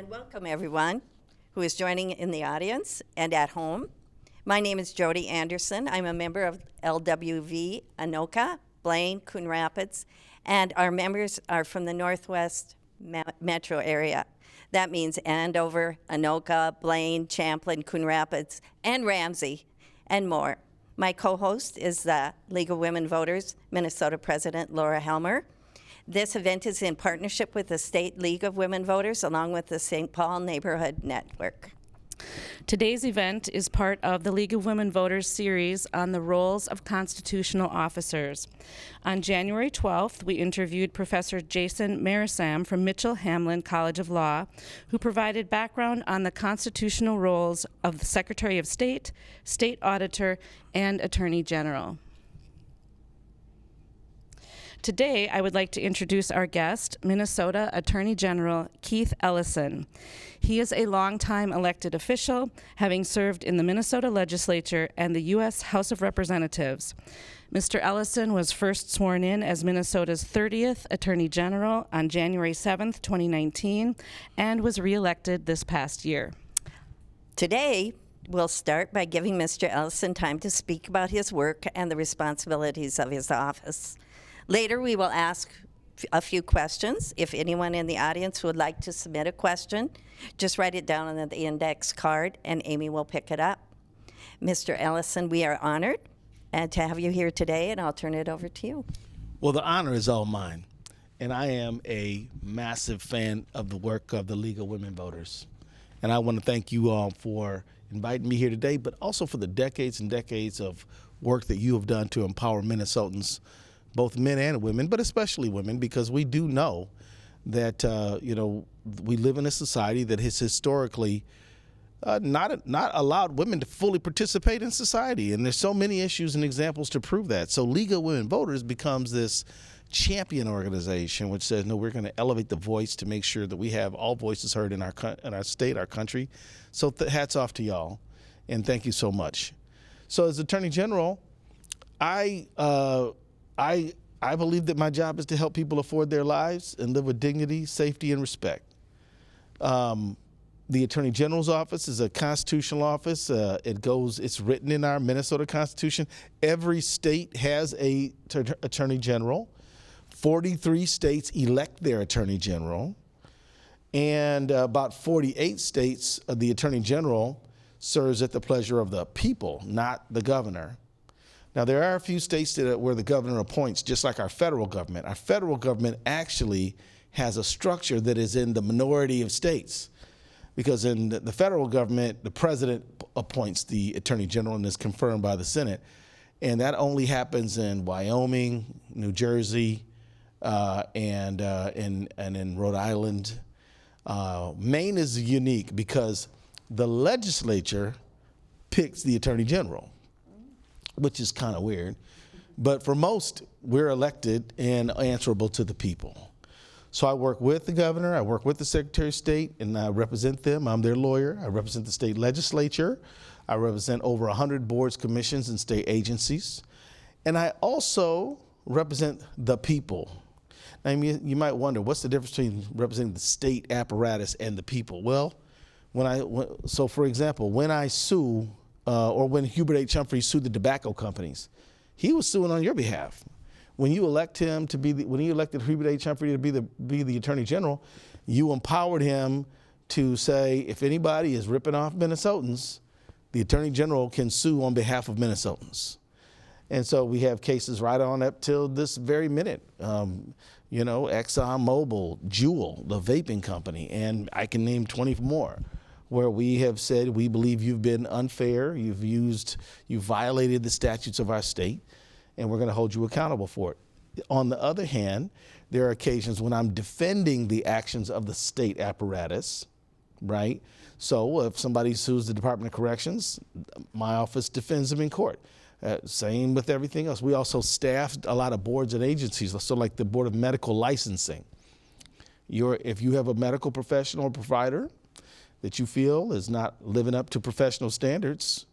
And welcome everyone who is joining in the audience and at home. My name is Jody Anderson. I'm a member of LWV Anoka, Blaine, Coon Rapids, and our members are from the Northwest metro area. That means Andover, Anoka, Blaine, Champlin, Coon Rapids, and Ramsey, and more. My co-host is the League of Women Voters, Minnesota President Laura Helmer. This event is in partnership with the State League of Women Voters, along with the St. Paul Neighborhood Network. Today's event is part of the League of Women Voters series on the roles of constitutional officers. On January 12th, we interviewed Professor Jason Marisam from Mitchell-Hamlin College of Law, who provided background on the constitutional roles of the Secretary of State, State Auditor, and Attorney General. Today, I would like to introduce our guest, Minnesota Attorney General Keith Ellison. He is a longtime elected official, having served in the Minnesota Legislature and the U.S. House of Representatives. Mr. Ellison was first sworn in as Minnesota's 30th Attorney General on January 7th, 2019, and was reelected this past year. Today, we'll start by giving Mr. Ellison time to speak about his work and the responsibilities of his office. Later, we will ask a few questions. If anyone in the audience would like to submit a question, just write it down on the index card, and Amy will pick it up. Mr. Ellison, we are honored to have you here today, and I'll turn it over to you. Well, the honor is all mine, and I am a massive fan of the work of the League of Women Voters. And I want to thank you all for inviting me here today, but also for the decades and decades of work that you have done to empower Minnesotans, both men and women, but especially women, because we do know that we live in a society that has historically not allowed women to fully participate in society, and there's so many issues and examples to prove that. So League of Women Voters becomes this champion organization which says, no, we're going to elevate the voice to make sure that we have all voices heard in our state, our country. So hats off to y'all, and thank you so much. So as Attorney General, I believe that my job is to help people afford their lives and live with dignity, safety, and respect. The Attorney General's office is a constitutional office. It's written in our Minnesota Constitution. Every state has a Attorney General. 43 states elect their Attorney General. And about 48 states, the Attorney General serves at the pleasure of the people, not the governor. Now, there are a few states where the governor appoints, just like our federal government. Our federal government actually has a structure that is in the minority of states, because in the federal government, the president appoints the Attorney General and is confirmed by the Senate. And that only happens in Wyoming, New Jersey, and in Rhode Island. Maine is unique because the legislature picks the Attorney General, which is kind of weird. But for most, we're elected and answerable to the people. So I work with the governor, I work with the Secretary of State, and I represent them. I'm their lawyer. I represent the state legislature. I represent over 100 boards, commissions, and state agencies. And I also represent the people. Now, you might wonder, what's the difference between representing the state apparatus and the people? Well, so for example, when I sue, or when Hubert H. Humphrey sued the tobacco companies, he was suing on your behalf. When you elect him to be, when you elected Hubert H. Humphrey to be the Attorney General, you empowered him to say, if anybody is ripping off Minnesotans, the Attorney General can sue on behalf of Minnesotans. And so we have cases right on up till this very minute. ExxonMobil, Juul, the vaping company, and I can name 20 more, where we have said, we believe you've been unfair, you've violated the statutes of our state, and we're going to hold you accountable for it. On the other hand, there are occasions when I'm defending the actions of the state apparatus, right? So if somebody sues the Department of Corrections, my office defends them in court. Same with everything else. We also staffed a lot of boards and agencies, so like the Board of Medical Licensing. If you have a medical professional or provider that you feel is not living up to professional standards,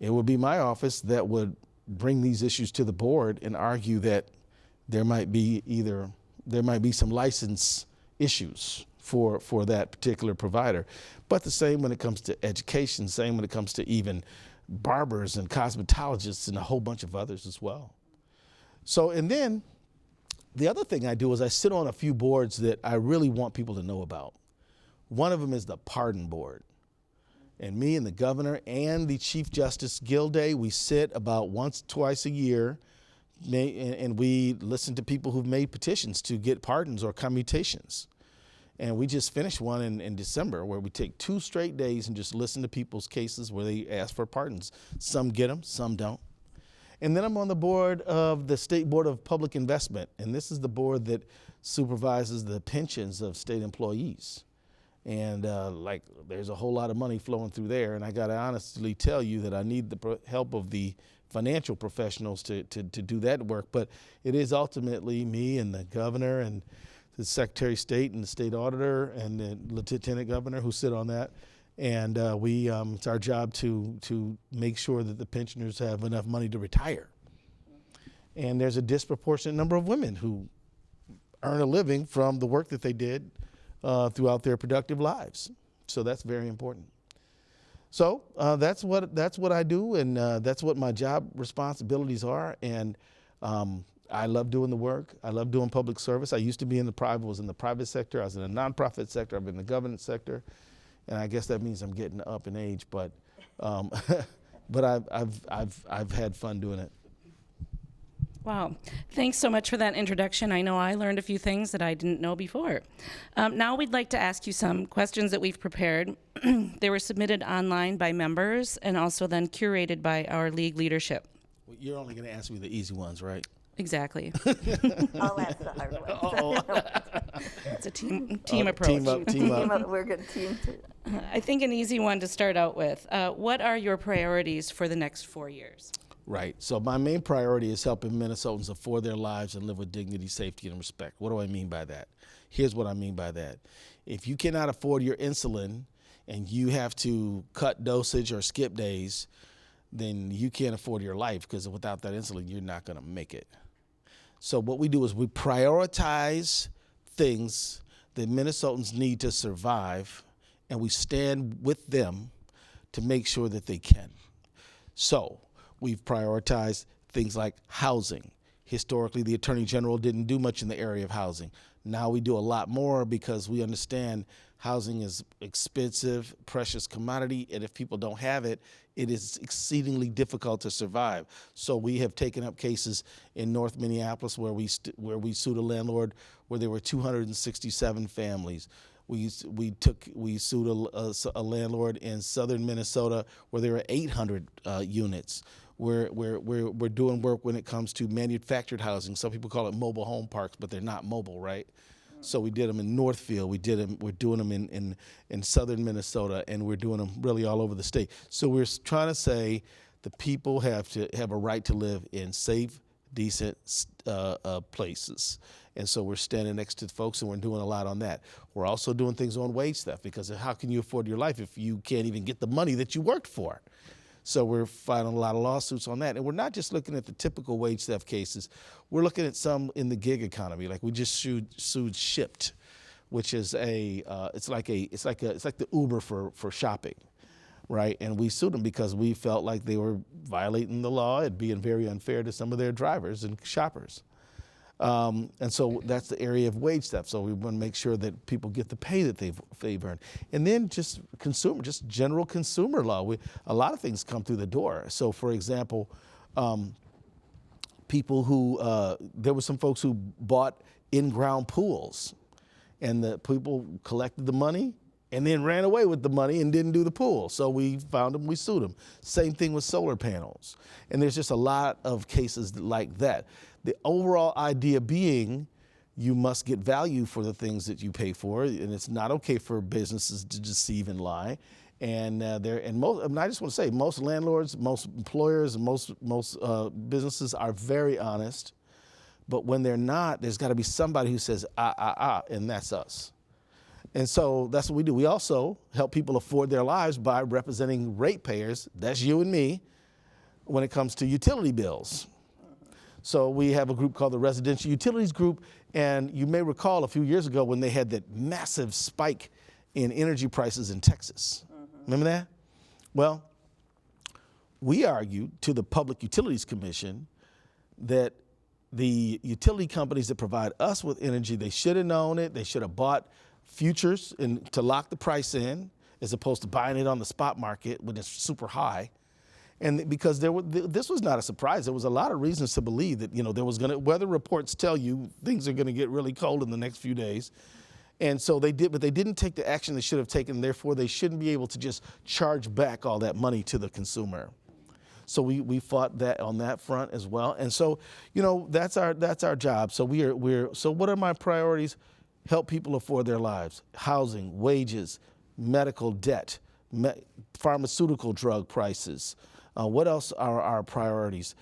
it would be my office that would bring these issues to the board and argue that there might be some license issues for that particular provider. But the same when it comes to education, same when it comes to even barbers and cosmetologists and a whole bunch of others as well. So, and then the other thing I do is I sit on a few boards that I really want people to know about. One of them is the Pardon Board. And me and the governor and the Chief Justice Gilday, we sit about once, twice a year, and we listen to people who've made petitions to get pardons or commutations. And we just finished one in December where we take 2 straight days and just listen to people's cases where they ask for pardons. Some get them, some don't. And then I'm on the board of the State Board of Public Investment, and this is the board that supervises the pensions of state employees. And there's a whole lot of money flowing through there, and I gotta honestly tell you that I need the help of the financial professionals to do that work, but it is ultimately me and the governor and the Secretary of State and the state auditor and the lieutenant governor who sit on that. And it's our job to make sure that the pensioners have enough money to retire. And there's a disproportionate number of women who earn a living from the work that they did throughout their productive lives. So that's very important. So that's what I do, and that's what my job responsibilities are. And I love doing the work. I love doing public service. I used to be was in the private sector. I was in the nonprofit sector. I've been in the government sector, and I guess that means I'm getting up in age. But but I've had fun doing it. Wow. Thanks so much for that introduction. I know I learned a few things that I didn't know before. Now we'd like to ask you some questions that we've prepared. They were submitted online by members and also then curated by our league leadership. Well, you're only going to ask me the easy ones, right? Exactly. I'll ask the hard one. It's a team approach. Team up. We're good team too. I think an easy one to start out with. What are your priorities for the next 4 years? Right. So my main priority is helping Minnesotans afford their lives and live with dignity, safety, and respect. What do I mean by that? Here's what I mean by that. If you cannot afford your insulin and you have to cut dosage or skip days, then you can't afford your life, because without that insulin, you're not going to make it. So what we do is we prioritize things that Minnesotans need to survive, and we stand with them to make sure that they can. So we've prioritized things like housing. Historically, the Attorney General didn't do much in the area of housing. Now we do a lot more because we understand housing is expensive, precious commodity, and if people don't have it, it is exceedingly difficult to survive. So we have taken up cases in North Minneapolis where we sued a landlord where there were 267 families. We sued a landlord in southern Minnesota where there were 800 units. We're doing work when it comes to manufactured housing. Some people call it mobile home parks, but they're not mobile, right? So we did them in Northfield. We're doing them in southern Minnesota, and we're doing them really all over the state. So we're trying to say the people have a right to live in safe, decent places. And so we're standing next to folks, and we're doing a lot on that. We're also doing things on wage theft, because how can you afford your life if you can't even get the money that you worked for? So we're filing a lot of lawsuits on that. And we're not just looking at the typical wage theft cases. We're looking at some in the gig economy. Like we just sued Shipped, which is it's like the Uber for shopping, right? And we sued them because we felt like they were violating the law and being very unfair to some of their drivers and shoppers. And so that's the area of wage theft. So we want to make sure that people get the pay that they've earned. And then just general consumer law. A lot of things come through the door. So for example, people who, there were some folks who bought in-ground pools, and the people collected the money and then ran away with the money and didn't do the pool. So we found them, we sued them. Same thing with solar panels. And there's just a lot of cases like that. The overall idea being you must get value for the things that you pay for, and it's not okay for businesses to deceive and lie. And I just want to say, most landlords, most employers, and most businesses are very honest. But when they're not, there's got to be somebody who says, and that's us. And so that's what we do. We also help people afford their lives by representing ratepayers, that's you and me, when it comes to utility bills. So we have a group called the Residential Utilities Group, and you may recall a few years ago when they had that massive spike in energy prices in Texas. Remember that? Well, we argued to the Public Utilities Commission that the utility companies that provide us with energy, they should have known it. They should have bought futures to lock the price in, as opposed to buying it on the spot market when it's super high. And because this was not a surprise. There was a lot of reasons to believe that, there was weather reports tell you things are gonna get really cold in the next few days. And so they did, but they didn't take the action they should have taken. Therefore, they shouldn't be able to just charge back all that money to the consumer. So we fought that on that front as well. And so, that's our job. So so what are my priorities? Help people afford their lives: housing, wages, medical debt, pharmaceutical drug prices. What else are our priorities?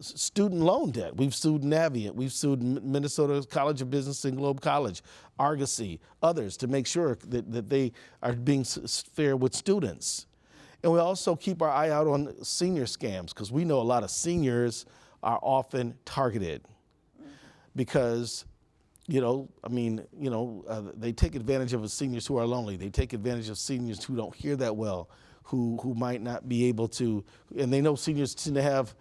Student loan debt. We've sued Navient. We've sued Minnesota College of Business and Globe College, Argosy, others, to make sure that they are being fair with students. And we also keep our eye out on senior scams, because we know a lot of seniors are often targeted because, they take advantage of seniors who are lonely. They take advantage of seniors who don't hear that well, who might not be able to, and they know seniors tend to have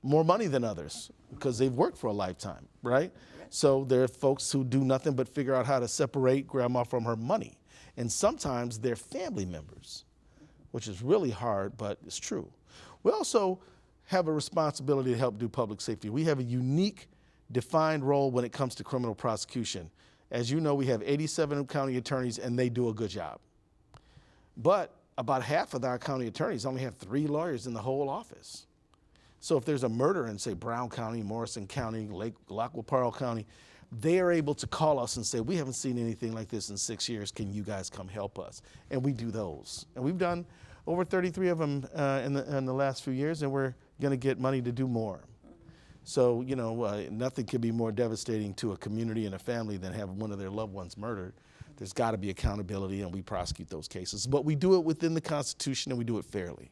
more money than others because they've worked for a lifetime, right? So there are folks who do nothing but figure out how to separate grandma from her money. And sometimes they're family members, which is really hard, but it's true. We also have a responsibility to help do public safety. We have a unique, defined role when it comes to criminal prosecution. As you know, we have 87 county attorneys, and they do a good job. But about half of our county attorneys only have 3 lawyers in the whole office. So if there's a murder in, say, Brown County, Morrison County, Lac-La-Parle County, they are able to call us and say, we haven't seen anything like this in 6 years. Can you guys come help us? And we do those. And we've done over 33 of them in the last few years, and we're going to get money to do more. So, nothing can be more devastating to a community and a family than having one of their loved ones murdered. There's got to be accountability, and we prosecute those cases. But we do it within the Constitution, and we do it fairly.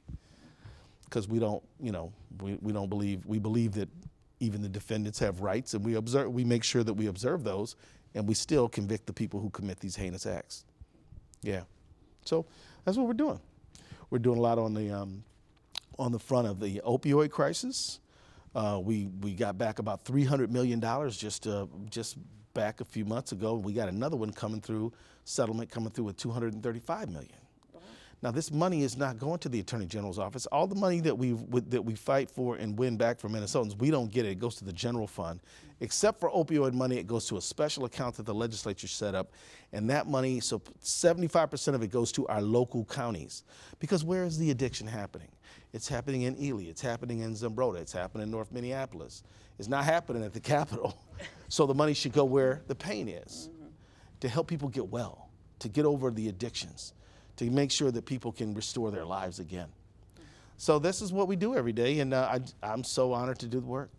Because we don't, we believe that even the defendants have rights, and we make sure that we observe those, and we still convict the people who commit these heinous acts. Yeah. So that's what we're doing. We're doing a lot on the front of the opioid crisis. We got back about $300 million just back a few months ago. We got another one settlement coming through with $235 million. Now, this money is not going to the Attorney General's office. All the money that we fight for and win back from Minnesotans, we don't get it. It goes to the general fund. Except for opioid money, it goes to a special account that the legislature set up. And that money, so 75% of it goes to our local counties. Because where is the addiction happening? It's happening in Ely. It's happening in Zumbrota. It's happening in North Minneapolis. It's not happening at the Capitol. So the money should go where the pain is, to help people get well, to get over the addictions, to make sure that people can restore their lives again. So this is what we do every day, and I'm so honored to do the work.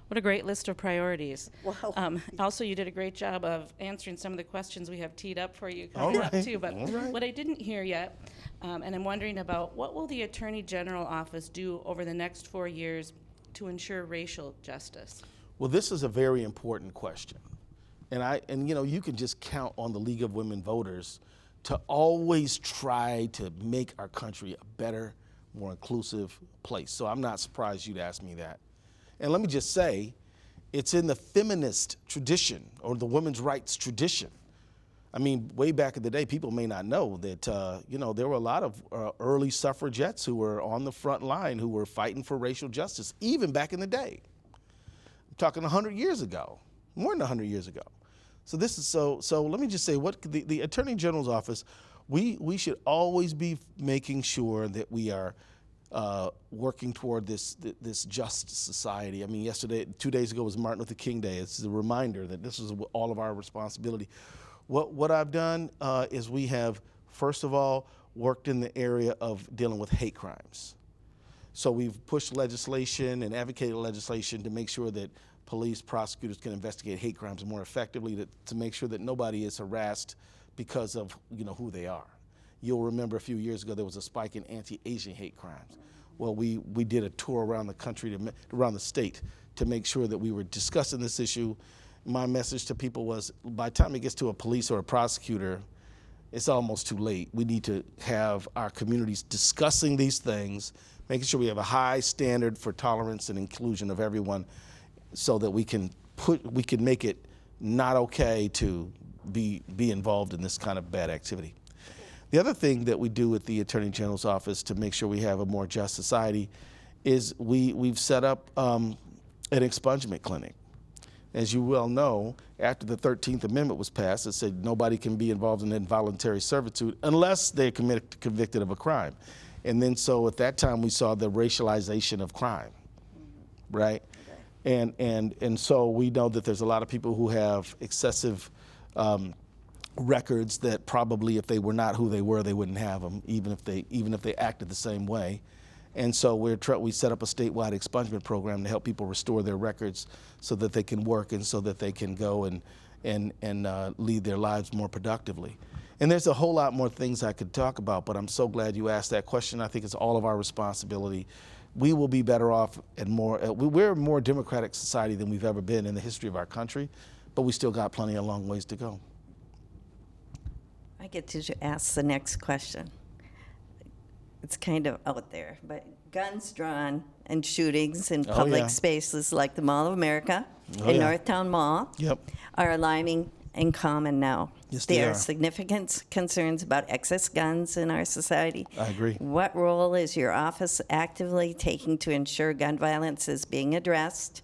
What a great list of priorities. Wow. Also, you did a great job of answering some of the questions we have teed up for you All coming up right. too. But All right. what I didn't hear yet, and I'm wondering about, what will the Attorney General office do over the next 4 years to ensure racial justice? Well, this is a very important question. And you can just count on the League of Women Voters to always try to make our country a better, more inclusive place. So I'm not surprised you'd ask me that. And let me just say, it's in the feminist tradition, or the women's rights tradition. I mean, way back in the day, people may not know that, there were a lot of early suffragettes who were on the front line who were fighting for racial justice, even back in the day. I'm talking 100 years ago, more than 100 years ago. So this is so let me just say, what the Attorney General's office, we should always be making sure that we are working toward this just society. I mean, 2 days ago was Martin Luther King Day. It's a reminder that this is all of our responsibility. What I've done is we have, first of all, worked in the area of dealing with hate crimes. So we've pushed legislation and advocated legislation to make sure that police, prosecutors can investigate hate crimes more effectively, to make sure that nobody is harassed because of who they are. You'll remember a few years ago there was a spike in anti-Asian hate crimes. Well, we did a tour around the country, around the state, to make sure that we were discussing this issue. My message to people was, by the time it gets to a police or a prosecutor, it's almost too late. We need to have our communities discussing these things, making sure we have a high standard for tolerance and inclusion of everyone, so that we can make it not okay to be involved in this kind of bad activity. The other thing that we do at the Attorney General's office to make sure we have a more just society is we've set up an expungement clinic. As you well know, after the 13th Amendment was passed, it said nobody can be involved in involuntary servitude unless they're convicted of a crime. And then so at that time we saw the racialization of crime, right? And so we know that there's a lot of people who have excessive records that probably if they were not who they were, they wouldn't have them, even if they acted the same way. And so we set up a statewide expungement program to help people restore their records so that they can work and so that they can go and lead their lives more productively. And there's a whole lot more things I could talk about, but I'm so glad you asked that question. I think it's all of our responsibility. We will be better off and we're a more democratic society than we've ever been in the history of our country, but we still got plenty of long ways to go. I get to ask the next question. It's kind of out there, but guns drawn and shootings in public spaces like the Mall of America and Northtown Mall are alarming and common now. Yes, there are significant concerns about excess guns in our society. I agree. What role is your office actively taking to ensure gun violence is being addressed?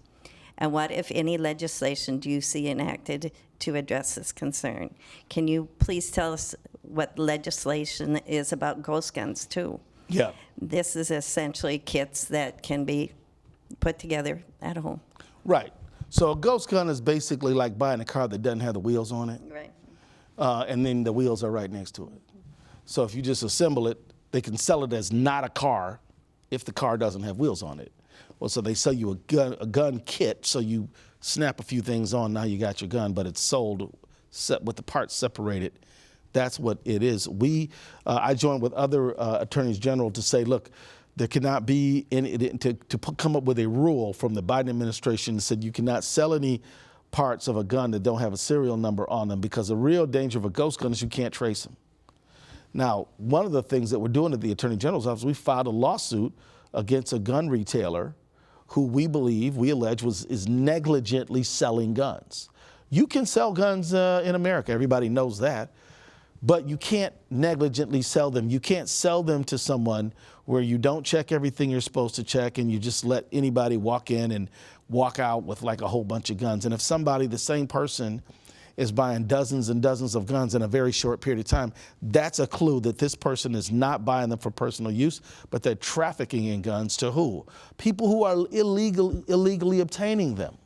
And what, if any, legislation do you see enacted to address this concern? Can you please tell us what legislation is about ghost guns, too? Yeah. This is essentially kits that can be put together at home. Right. So a ghost gun is basically like buying a car that doesn't have the wheels on it. Right. And then the wheels are right next to it. So if you just assemble it, they can sell it as not a car if the car doesn't have wheels on it. Well, so they sell you a gun kit, so you snap a few things on, now you got your gun, but it's sold with the parts separated. That's what it is. I joined with other attorneys general to say, look, there cannot be come up with a rule from the Biden administration that said you cannot sell any parts of a gun that don't have a serial number on them, because the real danger of a ghost gun is you can't trace them. Now, one of the things that we're doing at the Attorney General's office, we filed a lawsuit against a gun retailer who we allege is negligently selling guns. You can sell guns in America, everybody knows that, but you can't negligently sell them. You can't sell them to someone where you don't check everything you're supposed to check and you just let anybody walk in and walk out with like a whole bunch of guns. And if the same person is buying dozens and dozens of guns in a very short period of time, that's a clue that this person is not buying them for personal use, but they're trafficking in guns to who? People who are illegally obtaining them.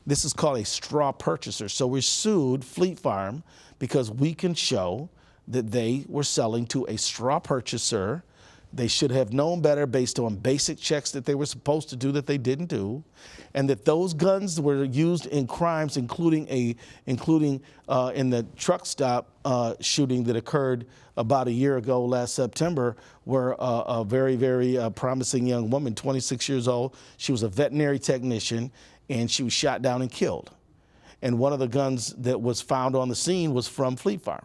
This is called a straw purchaser. So we sued Fleet Farm because we can show that they were selling to a straw purchaser. They should have known better based on basic checks that they were supposed to do that they didn't do, and that those guns were used in crimes, including in the truck stop shooting that occurred about a year ago last September, where a very, very promising young woman, 26 years old, she was a veterinary technician, and she was shot down and killed. And one of the guns that was found on the scene was from Fleet Farm.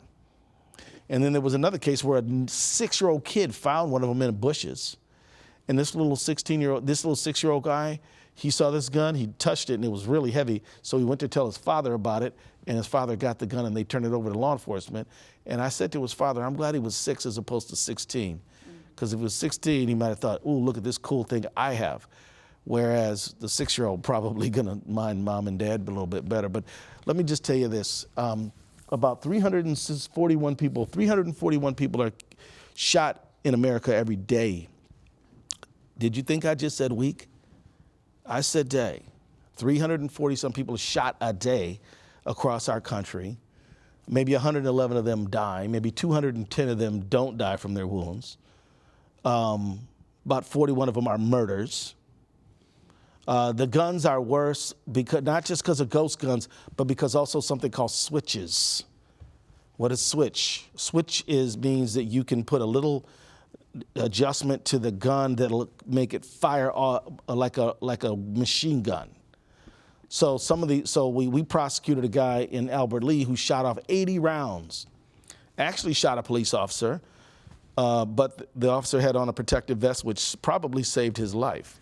And then there was another case where a 6-year-old kid found one of them in the bushes. And this little 6-year-old guy, he saw this gun, he touched it, and it was really heavy. So he went to tell his father about it, and his father got the gun, and they turned it over to law enforcement. And I said to his father, I'm glad he was 6 as opposed to 16. Because if he was 16, he might have thought, ooh, look at this cool thing I have. Whereas the 6-year-old probably gonna mind mom and dad a little bit better. But let me just tell you this. About 341 people are shot in America every day. Did you think I just said week? I said day. 340 some people are shot a day across our country. Maybe 111 of them die. Maybe 210 of them don't die from their wounds. About 41 of them are murders. The guns are worse, because not just because of ghost guns, but because also something called switches. What is switch? Switch means that you can put a little adjustment to the gun that'll make it fire like a machine gun. So we prosecuted a guy in Albert Lee who shot off 80 rounds. Actually shot a police officer, but the officer had on a protective vest, which probably saved his life.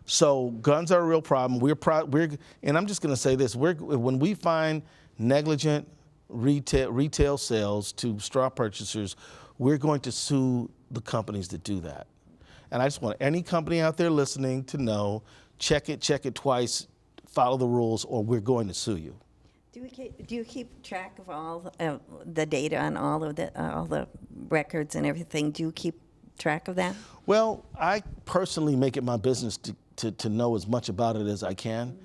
So guns are a real problem. And I'm just going to say this: when we find negligent retail sales to straw purchasers, we're going to sue the companies that do that. And I just want any company out there listening to know: check it twice, follow the rules, or we're going to sue you. Do you keep track of all the data on all the records and everything? Do you keep track of that? Well, I personally make it my business to know as much about it as I can, mm-hmm.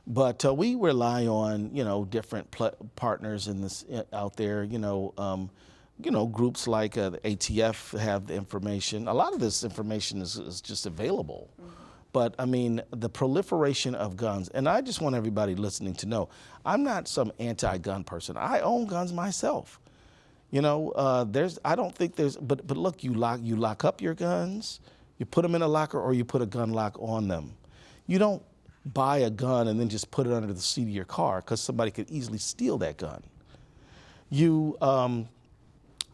But we rely on different partners in this out there. Groups like the ATF have the information. A lot of this information is just available. Mm-hmm. But I mean, the proliferation of guns, and I just want everybody listening to know, I'm not some anti-gun person. I own guns myself. I don't think there's, but look, you lock up your guns, you put them in a locker, or you put a gun lock on them. You don't buy a gun and then just put it under the seat of your car, because somebody could easily steal that gun. You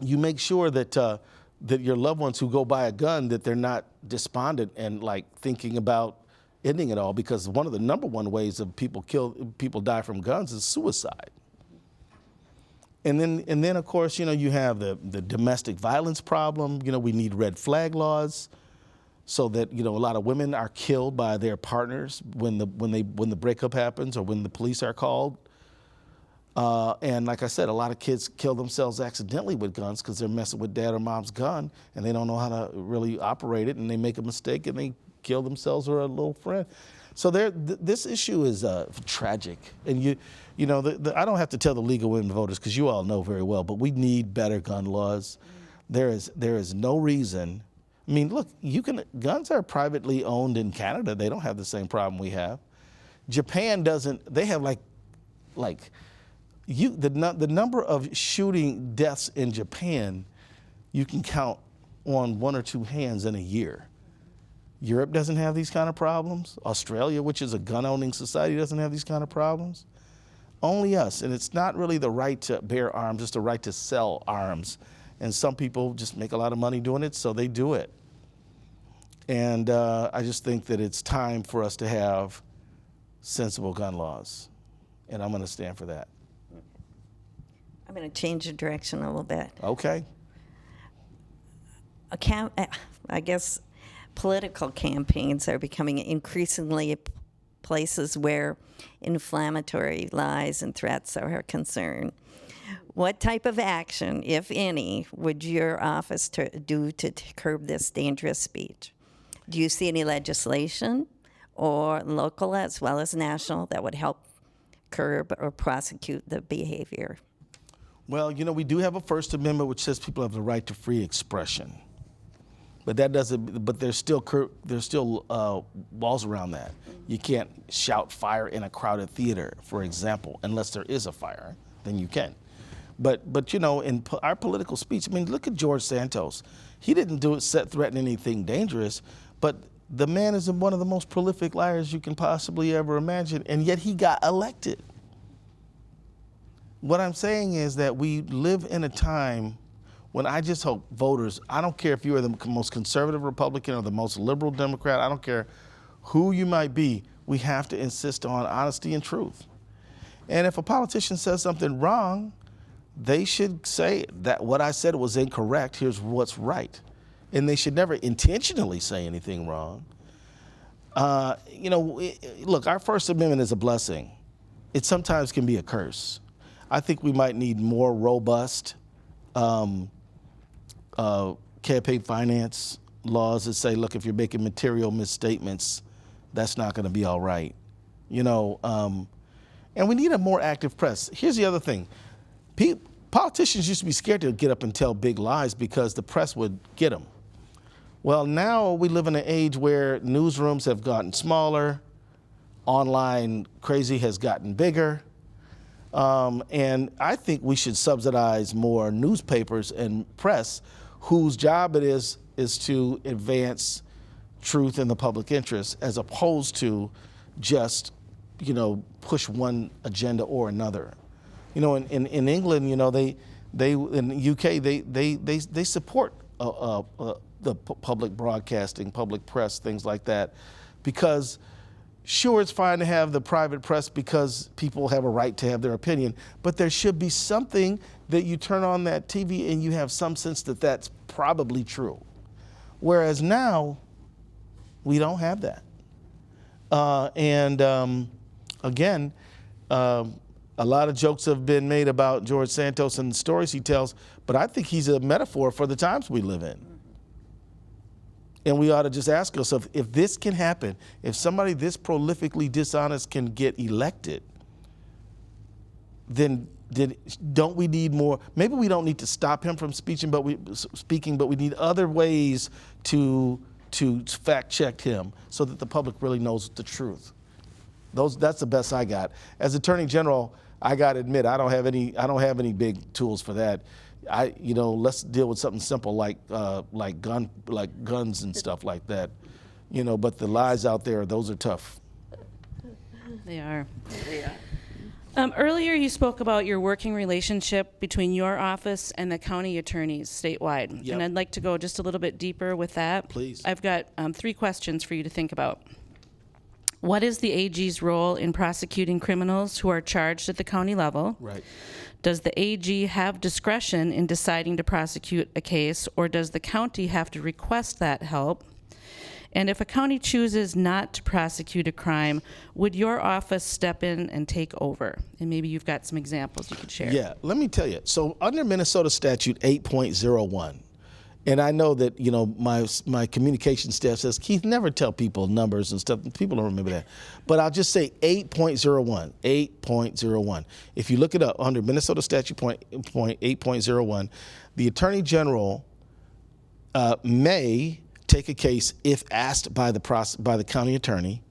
make sure that your loved ones who go buy a gun, that they're not despondent and thinking about ending it all, because one of the number one ways of people die from guns is suicide. And then of course, you have the domestic violence problem. We need red flag laws so that, a lot of women are killed by their partners when the breakup happens or when the police are called. And like I said, a lot of kids kill themselves accidentally with guns because they're messing with dad or mom's gun and they don't know how to really operate it, and they make a mistake and they kill themselves or a little friend. So this issue is tragic. And I don't have to tell the League of Women Voters, because you all know very well, but we need better gun laws. There is no reason. I mean, look, guns are privately owned in Canada. They don't have the same problem we have. Japan doesn't. They have the number of shooting deaths in Japan, you can count on one or two hands in a year. Europe doesn't have these kind of problems. Australia, which is a gun-owning society, doesn't have these kind of problems. Only us. And it's not really the right to bear arms, it's the right to sell arms. And some people just make a lot of money doing it, so they do it. And I just think that it's time for us to have sensible gun laws. And I'm going to stand for that. I'm going to change the direction a little bit. Okay. I guess political campaigns are becoming increasingly places where inflammatory lies and threats are concerned. What type of action, if any, would your office do to curb this dangerous speech? Do you see any legislation, or local as well as national, that would help curb or prosecute the behavior? Well, we do have a First Amendment which says people have the right to free expression. But that doesn't. But there's still walls around that. You can't shout fire in a crowded theater, for example, unless there is a fire. Then you can. But in our political speech, I mean, look at George Santos. He didn't threaten anything dangerous, but the man is one of the most prolific liars you can possibly ever imagine, and yet he got elected. What I'm saying is that we live in a time when I just hope voters, I don't care if you are the most conservative Republican or the most liberal Democrat, I don't care who you might be, we have to insist on honesty and truth. And if a politician says something wrong, they should say that what I said was incorrect, here's what's right. And they should never intentionally say anything wrong. Look, our First Amendment is a blessing. It sometimes can be a curse. I think we might need more robust campaign finance laws that say, look, if you're making material misstatements, that's not going to be all right. And we need a more active press. Here's the other thing. Politicians used to be scared to get up and tell big lies because the press would get them. Well, now we live in an age where newsrooms have gotten smaller, online crazy has gotten bigger, and I think we should subsidize more newspapers and press whose job it is to advance truth in the public interest, as opposed to just, push one agenda or another. In England, they in the UK, they support the public broadcasting, public press, things like that, because sure, it's fine to have the private press because people have a right to have their opinion, but there should be something that you turn on that TV and you have some sense that that's probably true. Whereas now, we don't have that. Again, a lot of jokes have been made about George Santos and the stories he tells, but I think he's a metaphor for the times we live in. And we ought to just ask ourselves, if this can happen, if somebody this prolifically dishonest can get elected, then don't we need more? Maybe we don't need to stop him from speaking, but we need other ways to fact check him so that the public really knows the truth. That's the best I got. As Attorney General, I got to admit, I don't have any big tools for that. Let's deal with something simple like guns and stuff like that. But the lies out there, those are tough. They are. Earlier, you spoke about your working relationship between your office and the county attorneys statewide. Yep. And I'd like to go just a little bit deeper with that. Please. I've got 3 questions for you to think about. What is the AG's role in prosecuting criminals who are charged at the county level? Right. Does the AG have discretion in deciding to prosecute a case, or does the county have to request that help? And if a county chooses not to prosecute a crime, would your office step in and take over? And maybe you've got some examples you could share. Yeah, let me tell you. So under Minnesota Statute 8.01, and I know that, my communication staff says, Keith, never tell people numbers and stuff. People don't remember that. But I'll just say 8.01, 8.01. If you look it up under Minnesota Statute point 8.01, the Attorney General may take a case if asked by the county attorney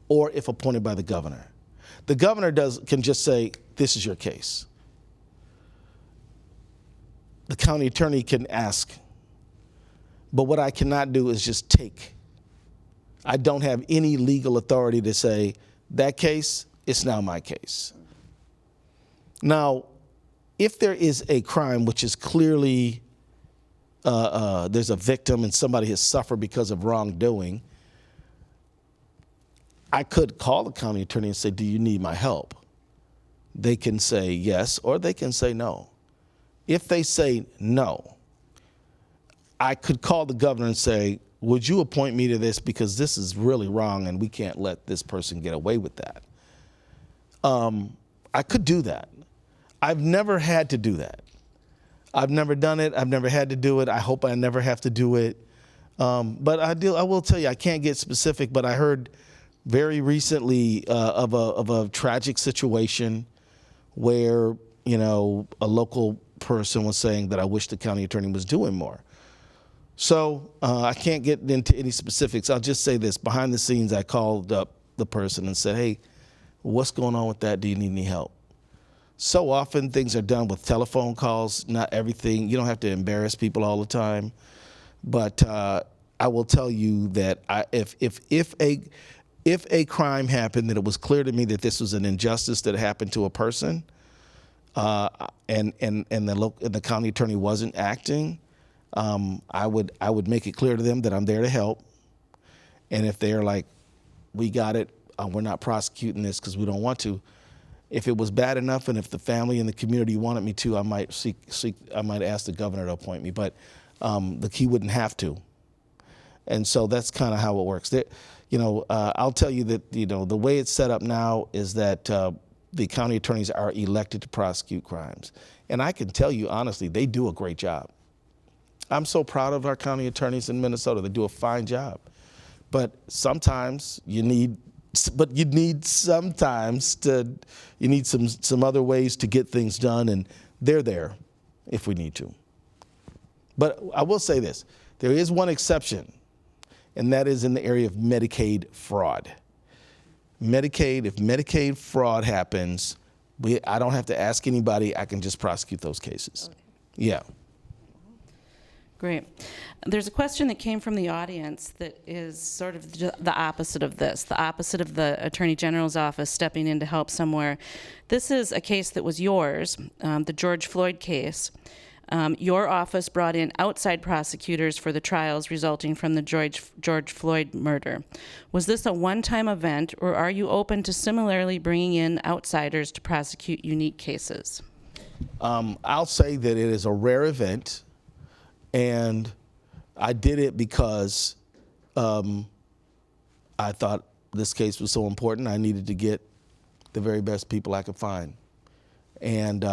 or if appointed by the governor. The governor can just say, this is your case. The county attorney can ask. But what I cannot do is just take. I don't have any legal authority to say, that case, it's now my case. Now, if there is a crime which is clearly, there's a victim and somebody has suffered because of wrongdoing, I could call the county attorney and say, do you need my help? They can say yes, or they can say no. If they say no, I could call the governor and say, would you appoint me to this because this is really wrong and we can't let this person get away with that. I could do that. I've never had to do that. I've never done it. I've never had to do it. I hope I never have to do it. But I will tell you, I can't get specific, but I heard very recently of a tragic situation where, a local person was saying that I wish the county attorney was doing more. So I can't get into any specifics. I'll just say this. Behind the scenes, I called up the person and said, hey, what's going on with that? Do you need any help? So often things are done with telephone calls, not everything. You don't have to embarrass people all the time. But I will tell you that if a crime happened, that it was clear to me that this was an injustice that happened to a person, and the county attorney wasn't acting, I would make it clear to them that I'm there to help. And if they're like, we got it, we're not prosecuting this because we don't want to. If it was bad enough and if the family and the community wanted me to, I might ask the governor to appoint me, but he wouldn't have to. And so that's kind of how it works. I'll tell you that, the way it's set up now is that the county attorneys are elected to prosecute crimes. And I can tell you honestly, they do a great job. I'm so proud of our county attorneys in Minnesota. They do a fine job. But sometimes you need some other ways to get things done, and they're there if we need to. But I will say this, there is one exception, and that is in the area of Medicaid fraud. If Medicaid fraud happens, I don't have to ask anybody, I can just prosecute those cases. Okay. Yeah. Great. There's a question that came from the audience that is sort of the opposite of this, the opposite of the Attorney General's office stepping in to help somewhere. This is a case that was yours, the George Floyd case. Your office brought in outside prosecutors for the trials resulting from the George Floyd murder. Was this a one-time event, or are you open to similarly bringing in outsiders to prosecute unique cases? I'll say that it is a rare event, and I did it because I thought this case was so important. I needed to get the very best people I could find. And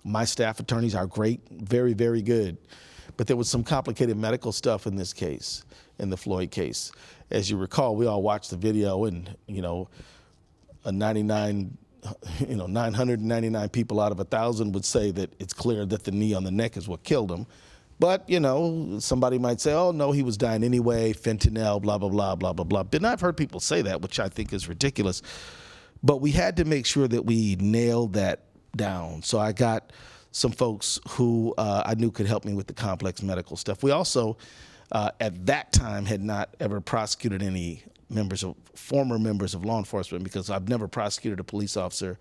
my staff attorneys are great, very, very good. But there was some complicated medical stuff in this case, in the Floyd case. As you recall, we all watched the video, and, a 999 people out of 1,000 would say that it's clear that the knee on the neck is what killed him. But, somebody might say, oh, no, he was dying anyway, fentanyl, blah, blah, blah, blah, blah, blah. And I've heard people say that, which I think is ridiculous. But we had to make sure that we nailed that down. So I got some folks who I knew could help me with the complex medical stuff. We also, at that time, had not ever prosecuted any former members of law enforcement, because I've never prosecuted a police officer.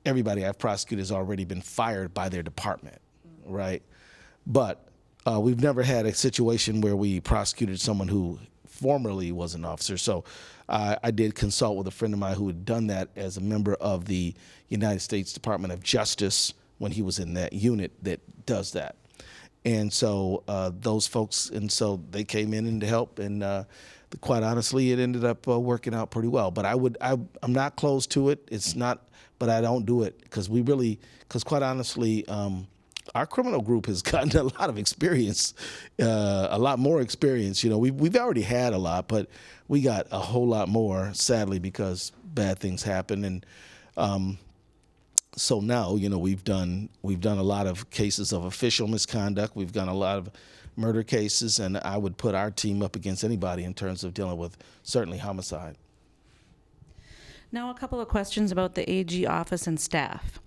Everybody I've prosecuted has already been fired by their department, right? But we've never had a situation where we prosecuted someone who formerly was an officer. So I did consult with a friend of mine who had done that as a member of the United States Department of Justice when he was in that unit that does that. And so those folks, and so they came in to help, and quite honestly, it ended up working out pretty well. But I'm not close to it. It's not, but I don't do it because quite honestly, our criminal group has gotten a lot of experience, a lot more experience. We've already had a lot, but we got a whole lot more, sadly, because bad things happen. And so now, we've done a lot of cases of official misconduct. We've done a lot of murder cases, and I would put our team up against anybody in terms of dealing with certainly homicide. Now, a couple of questions about the AG office and staff.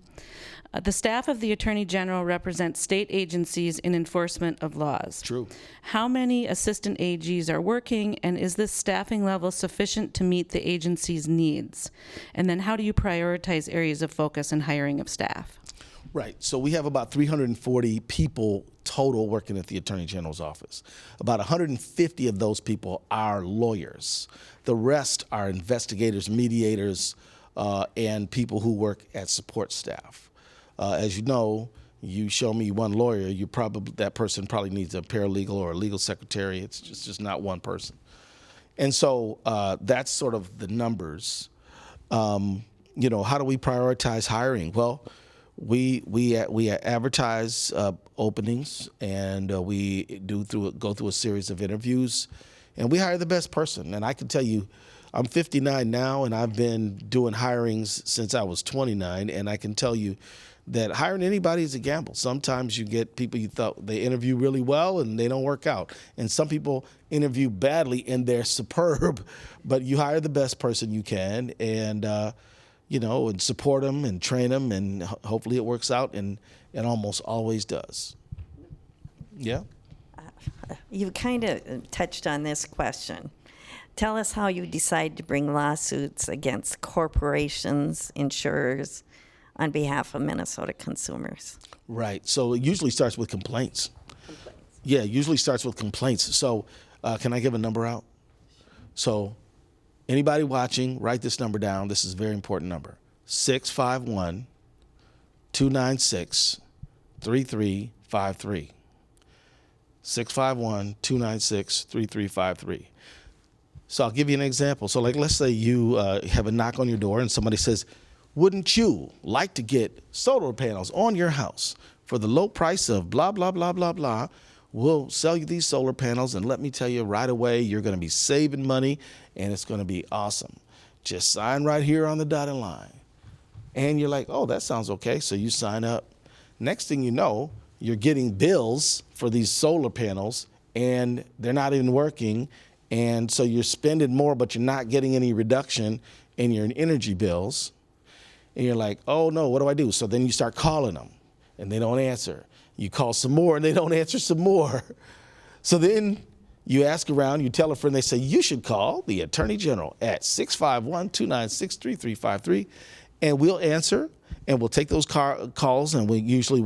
The staff of the Attorney General represents state agencies in enforcement of laws. True. How many assistant AGs are working, and is this staffing level sufficient to meet the agency's needs? And then how do you prioritize areas of focus in hiring of staff? Right. So we have about 340 people total working at the Attorney General's office. About 150 of those people are lawyers. The rest are investigators, mediators, and people who work at support staff. As you know, you show me one lawyer, that person probably needs a paralegal or a legal secretary. It's just not one person. And so that's sort of the numbers. How do we prioritize hiring? Well, we advertise openings, and we go through a series of interviews, and we hire the best person. And I can tell you, I'm 59 now, and I've been doing hirings since I was 29, and I can tell you that hiring anybody is a gamble. Sometimes you get people you thought they interview really well and they don't work out. And some people interview badly and they're superb, but you hire the best person you can, and and support them and train them, and hopefully it works out, and it almost always does. Yeah? You kind of touched on this question. Tell us how you decide to bring lawsuits against corporations, insurers, on behalf of Minnesota consumers. Right. So it usually starts with complaints. Yeah, it usually starts with complaints. So can I give a number out? So anybody watching, write this number down. This is a very important number. 651-296-3353. 651-296-3353. So I'll give you an example. So let's say you have a knock on your door and somebody says, wouldn't you like to get solar panels on your house for the low price of blah, blah, blah, blah, blah? We'll sell you these solar panels, and let me tell you right away, you're going to be saving money, and it's going to be awesome. Just sign right here on the dotted line. And you're like, oh, that sounds okay. So you sign up. Next thing you know, you're getting bills for these solar panels, and they're not even working. And so you're spending more, but you're not getting any reduction in your energy bills. And you're like, oh, no, what do I do? So then you start calling them. and they don't answer. You call some more and they don't answer some more. So then you ask around, you tell a friend, they say, you should call the Attorney General at 651-296-3353, and we'll answer, and we'll take those calls, and we usually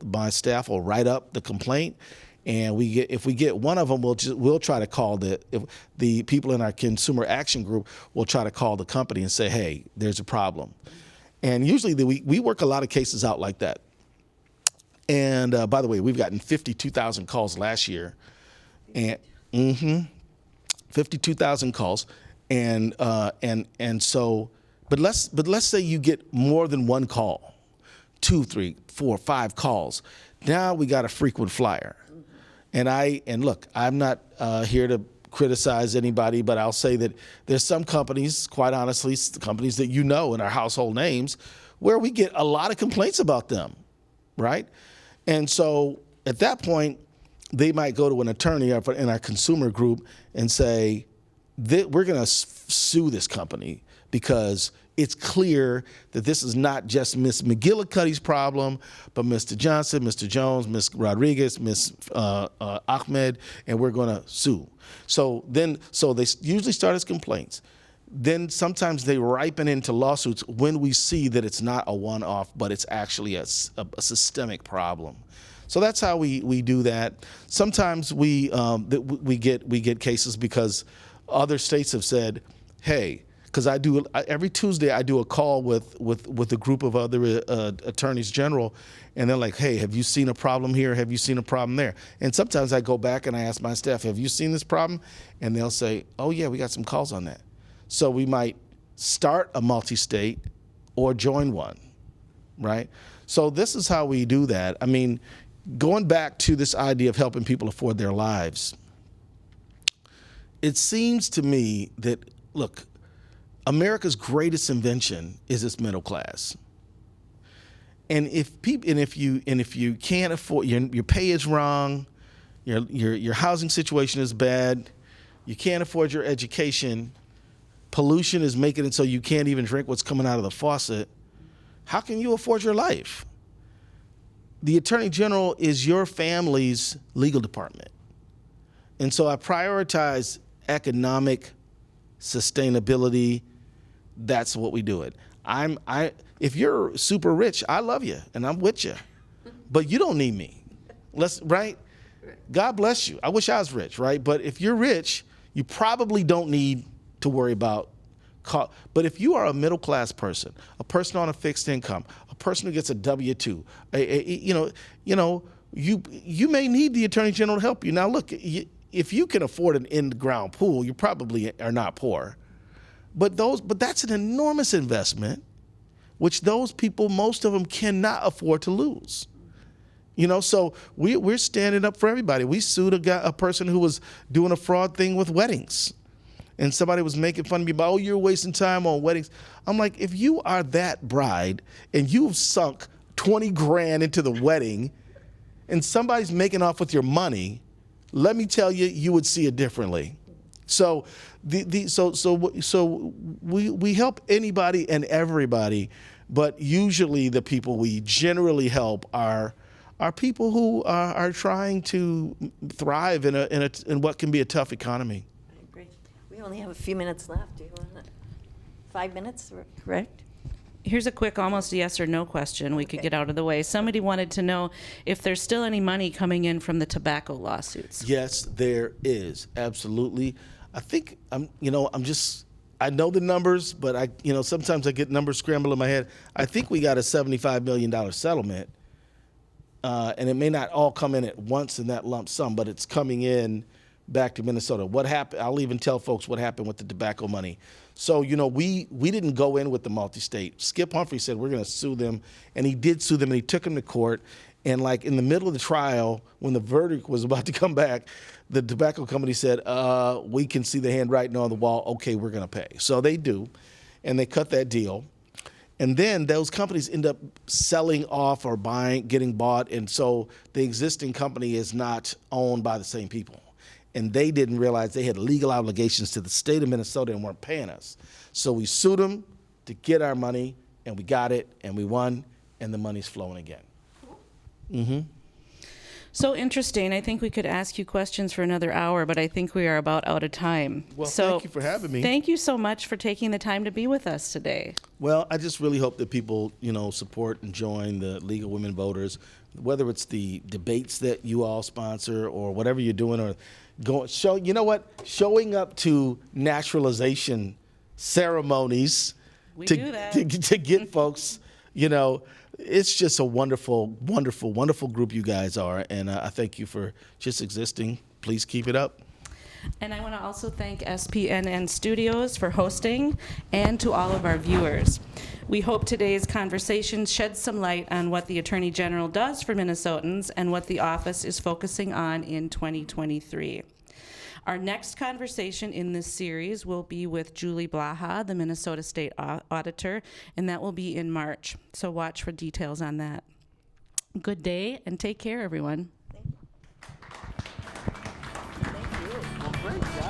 my staff will write up the complaint, and if we get one of them, we'll try to call the people in our consumer action group will try to call the company and say, hey, there's a problem. And usually we work a lot of cases out like that. And by the way, we've gotten 52,000 calls last year, and 52,000 calls, and so, but let's say you get more than one call, 2, 3, 4, 5 calls. Now we got a frequent flyer, and look, I'm not here to criticize anybody, but I'll say that there's some companies, quite honestly, companies that you know in our household names, where we get a lot of complaints about them, right? And so at that point, they might go to an attorney in our consumer group and say, we're going to sue this company because it's clear that this is not just Miss McGillicuddy's problem, but Mr. Johnson, Mr. Jones, Miss Rodriguez, Miss Ahmed, and we're going to sue. So they usually start as complaints. Then sometimes they ripen into lawsuits when we see that it's not a one-off, but it's actually a systemic problem. So that's how we do that. Sometimes we get cases because other states have said, hey, because every Tuesday I do a call with a group of other attorneys general, and they're like, hey, have you seen a problem here? Have you seen a problem there? And sometimes I go back and I ask my staff, have you seen this problem? And they'll say, oh yeah, we got some calls on that. So we might start a multi-state or join one, right? So this is how we do that. I mean, going back to this idea of helping people afford their lives, it seems to me that, look, America's greatest invention is its middle class. And if you can't afford, your pay is wrong, your housing situation is bad, you can't afford your education, pollution is making it so you can't even drink what's coming out of the faucet, how can you afford your life? The Attorney General is your family's legal department. And so I prioritize economic sustainability. That's what we do it. If you're super rich, I love you and I'm with you, but you don't need me. Right? God bless you. I wish I was rich, right? But if you're rich, you probably don't need to worry about. But if you are a middle class person, a person on a fixed income, a person who gets a W-2, you may need the Attorney General to help you. Now, look, if you can afford an in-ground pool, you probably are not poor. But that's an enormous investment, which those people, most of them, cannot afford to lose. So we're standing up for everybody. We sued a person who was doing a fraud thing with weddings. And somebody was making fun of me about, oh, you're wasting time on weddings. I'm like, if you are that bride and you've sunk 20 grand into the wedding and somebody's making off with your money, let me tell you, you would see it differently. So we help anybody and everybody, but usually the people we generally help are people who are trying to thrive in what can be a tough economy. We only have a few minutes left. Do you want 5 minutes, correct? Here's a quick almost yes or no question we could get out of the way. Somebody wanted to know if there's still any money coming in from the tobacco lawsuits. Yes, there is. Absolutely. I think I know the numbers, but sometimes I get numbers scrambled in my head. I think we got a $75 million settlement, and it may not all come in at once in that lump sum, but it's coming in back to Minnesota. What happened? I'll even tell folks what happened with the tobacco money. So, we didn't go in with the multi-state. Skip Humphrey said we're going to sue them, and he did sue them, and he took them to court. And like in the middle of the trial, when the verdict was about to come back, the tobacco company said, we can see the handwriting on the wall. Okay, we're going to pay. So they do, and they cut that deal. And then those companies end up selling off or getting bought, and so the existing company is not owned by the same people. And they didn't realize they had legal obligations to the state of Minnesota and weren't paying us. So we sued them to get our money, and we got it, and we won, and the money's flowing again. So interesting. I think we could ask you questions for another hour, but I think we are about out of time. Well, so thank you for having me. Thank you so much for taking the time to be with us today. Well, I just really hope that people, support and join the League of Women Voters, whether it's the debates that you all sponsor or whatever you're doing, or showing up to naturalization ceremonies We to, do that. to get folks, it's just a wonderful, wonderful, wonderful group you guys are, and I thank you for just existing. Please keep it up. And I want to also thank SPNN Studios for hosting, and to all of our viewers. We hope today's conversation sheds some light on what the Attorney General does for Minnesotans and what the office is focusing on in 2023. Our next conversation in this series will be with Julie Blaha, the Minnesota State Auditor, and that will be in March. So watch for details on that. Good day and take care, everyone. Well, great.